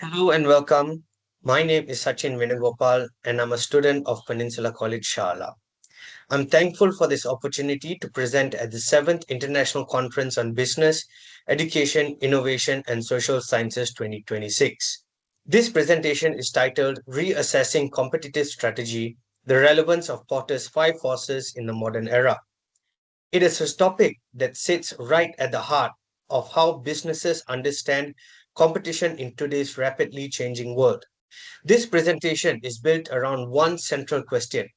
Hello and welcome. My name is Sachin Venugopal and I'm a student of Peninsula College, Sharla. I'm thankful for this opportunity to present at the 7th International Conference on Business, Education, Innovation and Social Sciences 2026. This presentation is titled Reassessing Competitive Strategy, the Relevance of Potter's Five Forces in the Modern Era. It is a topic that sits right at the heart of how businesses understand competition in today's rapidly changing world. This presentation is built around one central question.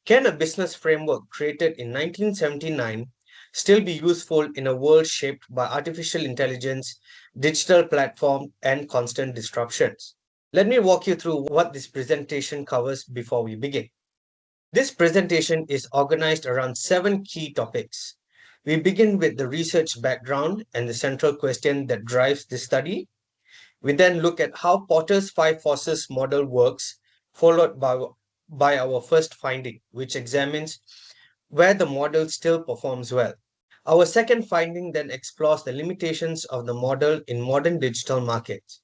Can a business framework created in 1979 still be useful in a world shaped by artificial intelligence, digital platform, and constant disruptions? Let me walk you through what this presentation covers before we begin. This presentation is organized around seven key topics. We begin with the research background and the central question that drives the study. We then look at how Potter's five forces model works, followed by our first finding, which examines where the model still performs well. Our second finding then explores the limitations of the model in modern digital markets.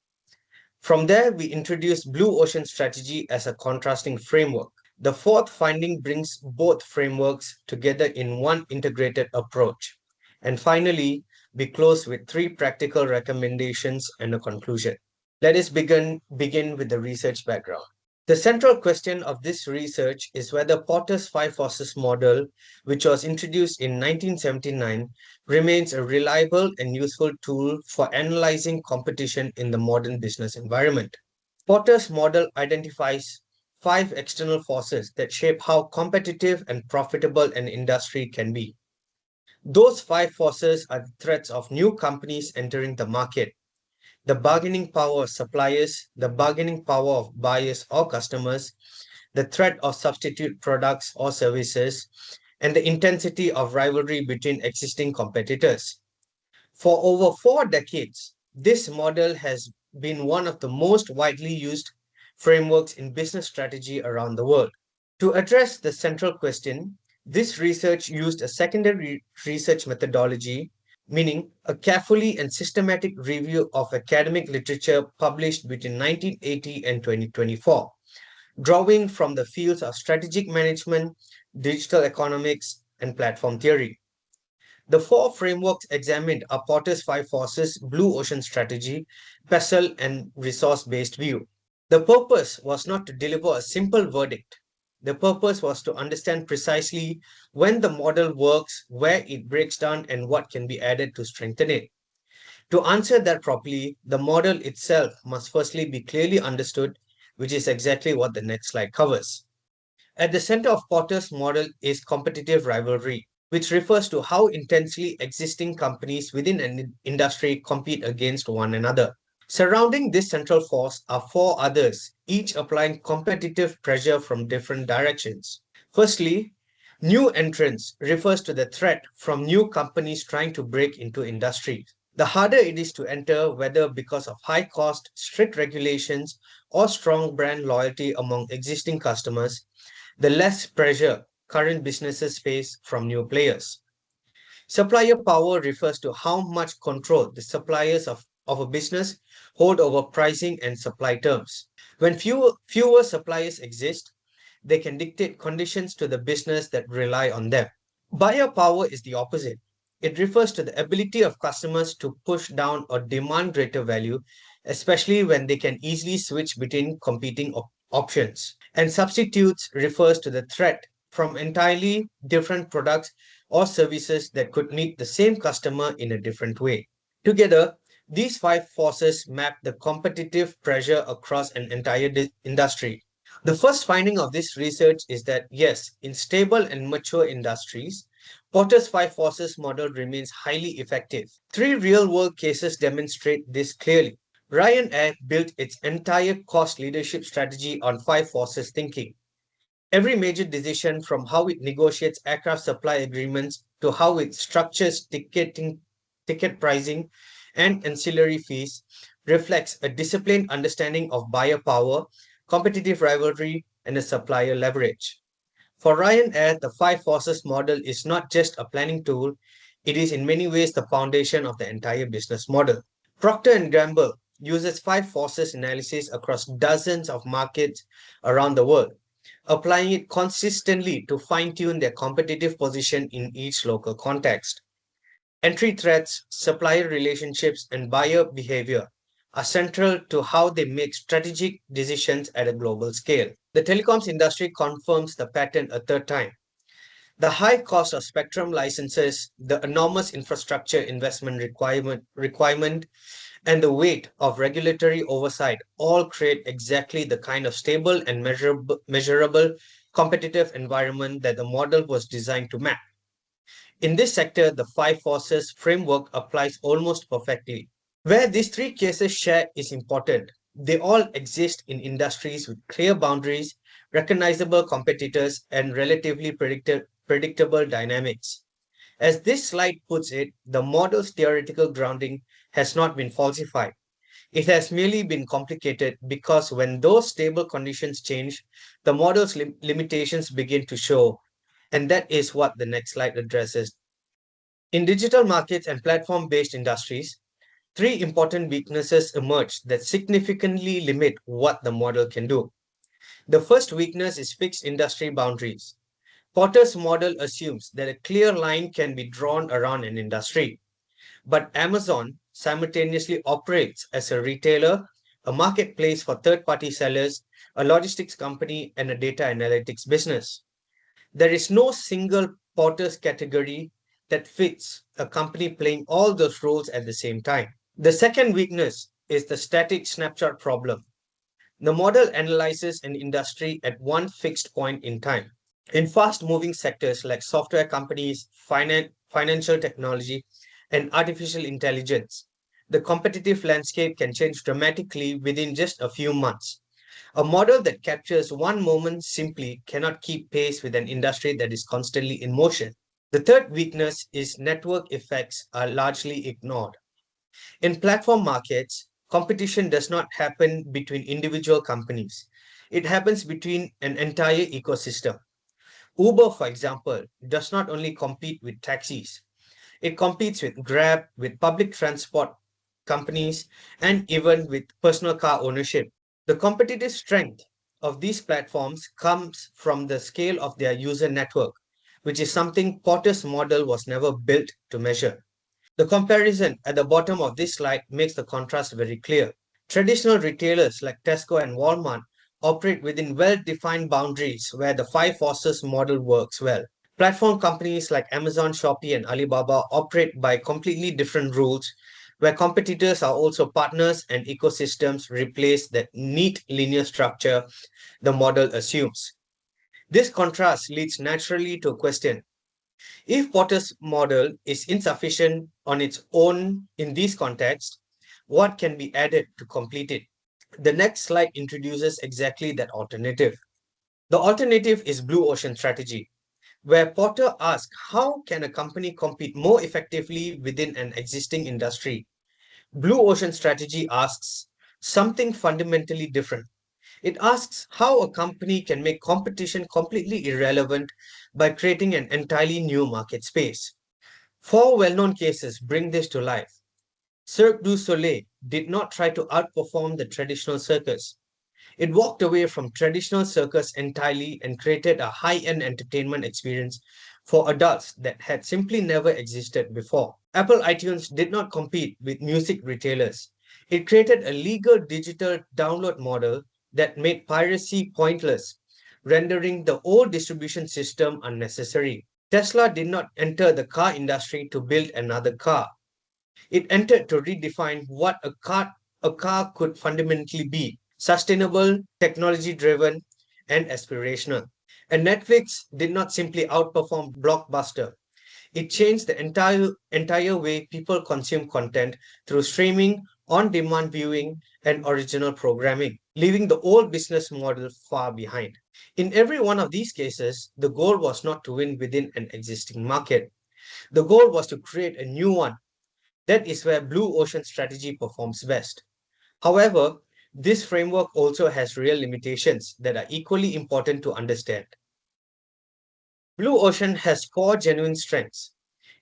From there, we introduce Blue Ocean strategy as a contrasting framework. The fourth finding brings both frameworks together in one integrated approach. And finally, we close with three practical recommendations and a conclusion. Let us begin with the research background. The central question of this research is whether Potter's five forces model, which was introduced in 1979, remains a reliable and useful tool for analyzing competition in the modern business environment. Potter's model identifies five external forces that shape how competitive and profitable an industry can be. Those five forces are the threats of new companies entering the market, the bargaining power of suppliers, the bargaining power of buyers or customers, the threat of substitute products or services, and the intensity of rivalry between existing competitors. For over 4 decades, this model has been one of the most widely used frameworks in business strategy around the world. To address the central question, this research used a secondary research methodology, meaning a carefully and systematic review of academic literature published between 1980 and 2024, drawing from the fields of strategic management, digital economics, and platform theory. The four frameworks examined are Potter's five forces, Blue Ocean strategy, PESTLE, and resource-based view. The purpose was not to deliver a simple verdict. The purpose was to understand precisely when the model works, where it breaks down, and what can be added to strengthen it. To answer that properly, the model itself must firstly be clearly understood, which is exactly what the next slide covers. At the center of Potter's model is competitive rivalry, which refers to how intensely existing companies within an industry compete against one another. Surrounding this central force are four others, each applying competitive pressure from different directions. Firstly, new entrants refers to the threat from new companies trying to break into industry. The harder it is to enter, whether because of high cost, strict regulations, or strong brand loyalty among existing customers, the less pressure current businesses face from new players. Supplier power refers to how much control the suppliers of a business hold over pricing and supply terms. When fewer suppliers exist, they can dictate conditions to the business that rely on them. Buyer power is the opposite. It refers to the ability of customers to push down or demand greater value, especially when they can easily switch between competing options. And substitutes refers to the threat from entirely different products or services that could meet the same customer in a different way. Together, these five forces map the competitive pressure across an entire industry. The first finding of this research is that, yes, in stable and mature industries, Potter's five forces model remains highly effective. Three real world cases demonstrate this clearly. Ryanair built its entire cost leadership strategy on five forces thinking. Every major decision, from how it negotiates aircraft supply agreements to how it structures ticket pricing, and ancillary fees, reflects a disciplined understanding of buyer power, competitive rivalry, and a supplier leverage. For Ryanair, the five forces model is not just a planning tool, it is in many ways the foundation of the entire business model. Procter and Gamble uses five forces analysis across dozens of markets around the world, applying it consistently to fine tune their competitive position in each local context. Entry threats, supplier relationships, and buyer behavior are central to how they make strategic decisions at a global scale. The telecoms industry confirms the pattern a third time. The high cost of spectrum licenses, the enormous infrastructure investment requirement, and the weight of regulatory oversight all create exactly the kind of stable and measurable competitive environment that the model was designed to map. In this sector, the five forces framework applies almost perfectly. Where these three cases share is important. They all exist in industries with clear boundaries, recognizable competitors, and relatively predictable dynamics. As this slide puts it, the model's theoretical grounding has not been falsified. It has merely been complicated because when those stable conditions change, the model's limitations begin to show. And that is what the next slide addresses. In digital markets and platform based industries, three important weaknesses emerge that significantly limit what the model can do. The first weakness is fixed industry boundaries. Porter's model assumes that a clear line can be drawn around an industry, but Amazon simultaneously operates as a retailer, a marketplace for third party sellers, a logistics company, and a data analytics business. There is no single Porter's category that fits a company playing all those roles at the same time. The second weakness is the static snapshot problem. The model analyzes an industry at one fixed point in time. In fast moving sectors like software companies, financial technology, and artificial intelligence, the competitive landscape can change dramatically within just a few months. A model that captures one moment simply cannot keep pace with an industry that is constantly in motion. The third weakness is network effects are largely ignored. In platform markets, competition does not happen between individual companies. It happens between an entire ecosystem. Uber, for example, does not only compete with taxis, it competes with Grab, with public transport companies, and even with personal car ownership. The competitive strength of these platforms comes from the scale of their user network, which is something Porter's model was never built to measure. The comparison at the bottom of this slide makes the contrast very clear. Traditional retailers like Tesco and Walmart operate within well defined boundaries where the five forces model works well. Platform companies like Amazon, Shopee, and Alibaba operate by completely different rules, where competitors are also partners and ecosystems replace that neat linear structure the model assumes. This contrast leads naturally to a question. If Potter's model is insufficient on its own in these contexts, what can be added to complete it? The next slide introduces exactly that alternative. The alternative is blue ocean strategy, where Potter asks how can a company compete more effectively within an existing industry. Blue ocean strategy asks something fundamentally different. It asks how a company can make competition completely irrelevant by creating an entirely new market space. Four well known cases bring this to life. Cirque du Soleil did not try to outperform the traditional circus. It walked away from traditional circus entirely and created a high end entertainment experience for adults that had simply never existed before. Apple iTunes did not compete with music retailers. It created a legal digital download model that made piracy pointless, rendering the old distribution system unnecessary. Tesla did not enter the car industry to build another car. It entered to redefine what a car could fundamentally be: sustainable, technology driven, and aspirational. And Netflix did not simply outperform Blockbuster. It changed the entire way people consume content through streaming, on demand viewing, and original programming, leaving the old business model far behind. In every one of these cases, the goal was not to win within an existing market. The goal was to create a new one. That is where blue ocean strategy performs best. However, this framework also has real limitations that are equally important to understand. Blue ocean has four genuine strengths.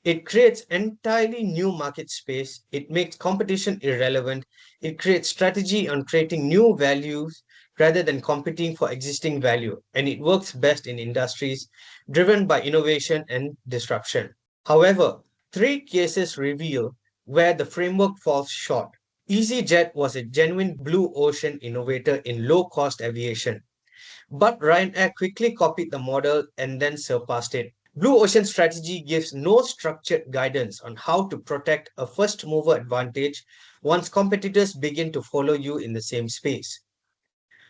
It creates entirely new market space. It makes competition irrelevant. It creates strategy on creating new values rather than competing for existing value. And it works best in industries driven by innovation and disruption. However, three cases reveal where the framework falls short. EasyJet was a genuine blue ocean innovator in low cost aviation, but Ryanair quickly copied the model and then surpassed it. Blue Ocean strategy gives no structured guidance on how to protect a first mover advantage once competitors begin to follow you in the same space.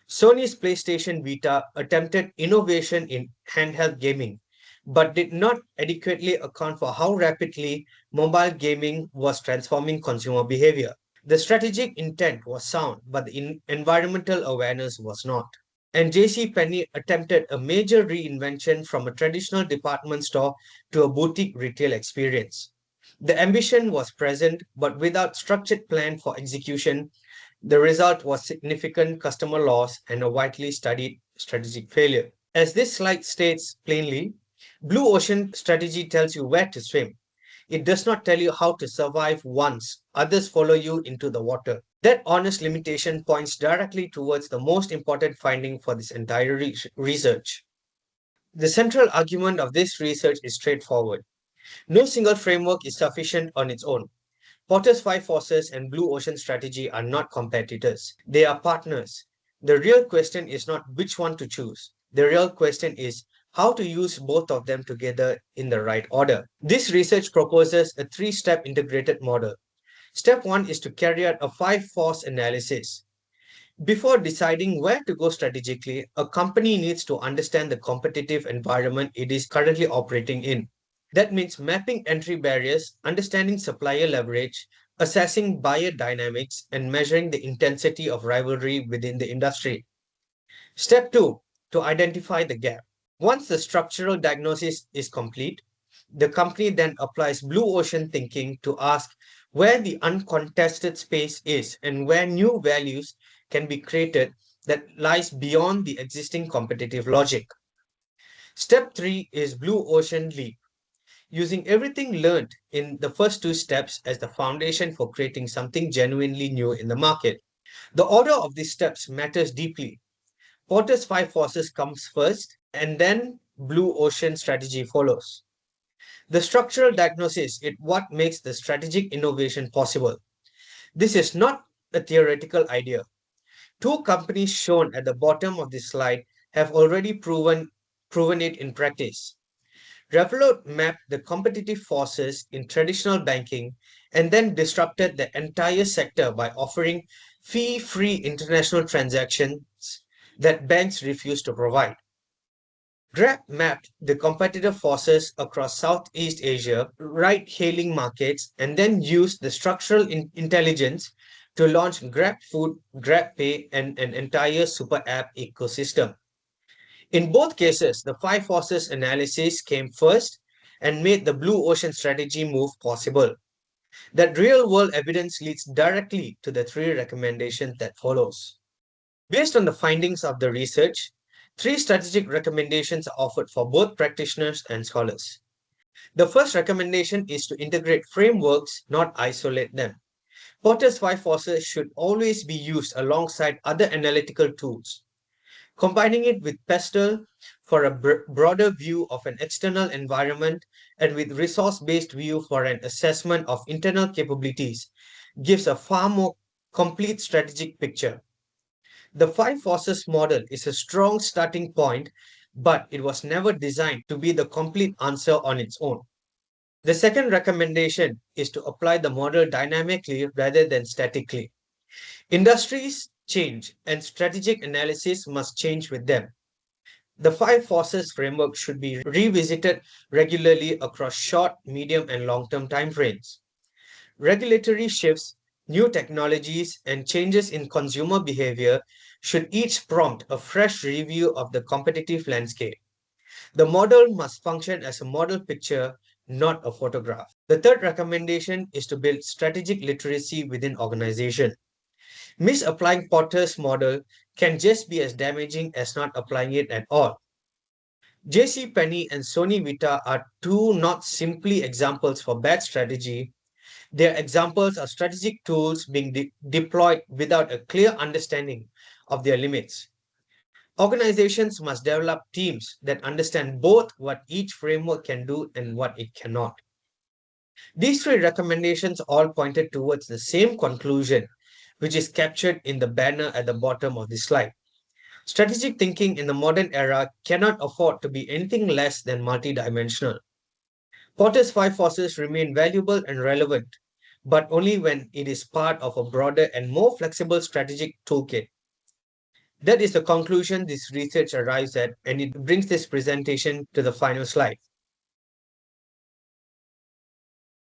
Sony's PlayStation Vita attempted innovation in handheld gaming, but did not adequately account for how rapidly mobile gaming was transforming consumer behavior. The strategic intent was sound, but the environmental awareness was not. And J.C. Penney attempted a major reinvention from a traditional department store to a boutique retail experience. The ambition was present, but without structured plan for execution, the result was significant customer loss and a widely studied strategic failure. As this slide states plainly, Blue Ocean strategy tells you where to swim. It does not tell you how to survive once others follow you into the water. That honest limitation points directly towards the most important finding for this entire research. The central argument of this research is straightforward. No single framework is sufficient on its own. Potter's five forces and Blue Ocean strategy are not competitors. They are partners. The real question is not which one to choose. The real question is how to use both of them together in the right order. This research proposes a three-step integrated model. Step one is to carry out a five-force analysis. Before deciding where to go strategically, a company needs to understand the competitive environment it is currently operating in. That means mapping entry barriers, understanding supplier leverage, assessing buyer dynamics, and measuring the intensity of rivalry within the industry. Step two, to identify the gap. Once the structural diagnosis is complete, the company then applies blue ocean thinking to ask where the uncontested space is and where new values can be created that lies beyond the existing competitive logic. Step 3 is blue ocean leap, using everything learned in the first two steps as the foundation for creating something genuinely new in the market. The order of these steps matters deeply. Porter's five forces comes first, and then blue ocean strategy follows. The structural diagnosis is what makes the strategic innovation possible. This is not a theoretical idea. Two companies shown at the bottom of this slide have already proven it in practice. Revolut mapped the competitive forces in traditional banking and then disrupted the entire sector by offering fee-free international transactions that banks refused to provide. Grab mapped the competitive forces across Southeast Asia, ride-hailing markets, and then used the structural intelligence to launch Grab Food, Grab Pay, and an entire super app ecosystem. In both cases, the five forces analysis came first and made the blue ocean strategy move possible. That real-world evidence leads directly to the three recommendations that follows. Based on the findings of the research, three strategic recommendations are offered for both practitioners and scholars. The first recommendation is to integrate frameworks, not isolate them. Porter's five forces should always be used alongside other analytical tools. Combining it with Pestle for a broader view of an external environment and with resource-based view for an assessment of internal capabilities gives a far more complete strategic picture. The five forces model is a strong starting point, but it was never designed to be the complete answer on its own. The second recommendation is to apply the model dynamically rather than statically. Industries change and strategic analysis must change with them. The five forces framework should be revisited regularly across short, medium, and long-term timeframes. Regulatory shifts, new technologies, and changes in consumer behavior should each prompt a fresh review of the competitive landscape. The model must function as a model picture, not a photograph. The third recommendation is to build strategic literacy within organization. Misapplying Potter's model can just be as damaging as not applying it at all. JC Penney and Sony Vita are two not simply examples for bad strategy, they are examples of strategic tools being deployed without a clear understanding of their limits. Organizations must develop teams that understand both what each framework can do and what it cannot. These three recommendations all pointed towards the same conclusion, which is captured in the banner at the bottom of the slide. Strategic thinking in the modern era cannot afford to be anything less than multidimensional. Porter's five forces remain valuable and relevant, but only when it is part of a broader and more flexible strategic toolkit. That is the conclusion this research arrives at, and it brings this presentation to the final slide.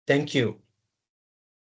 Thank you.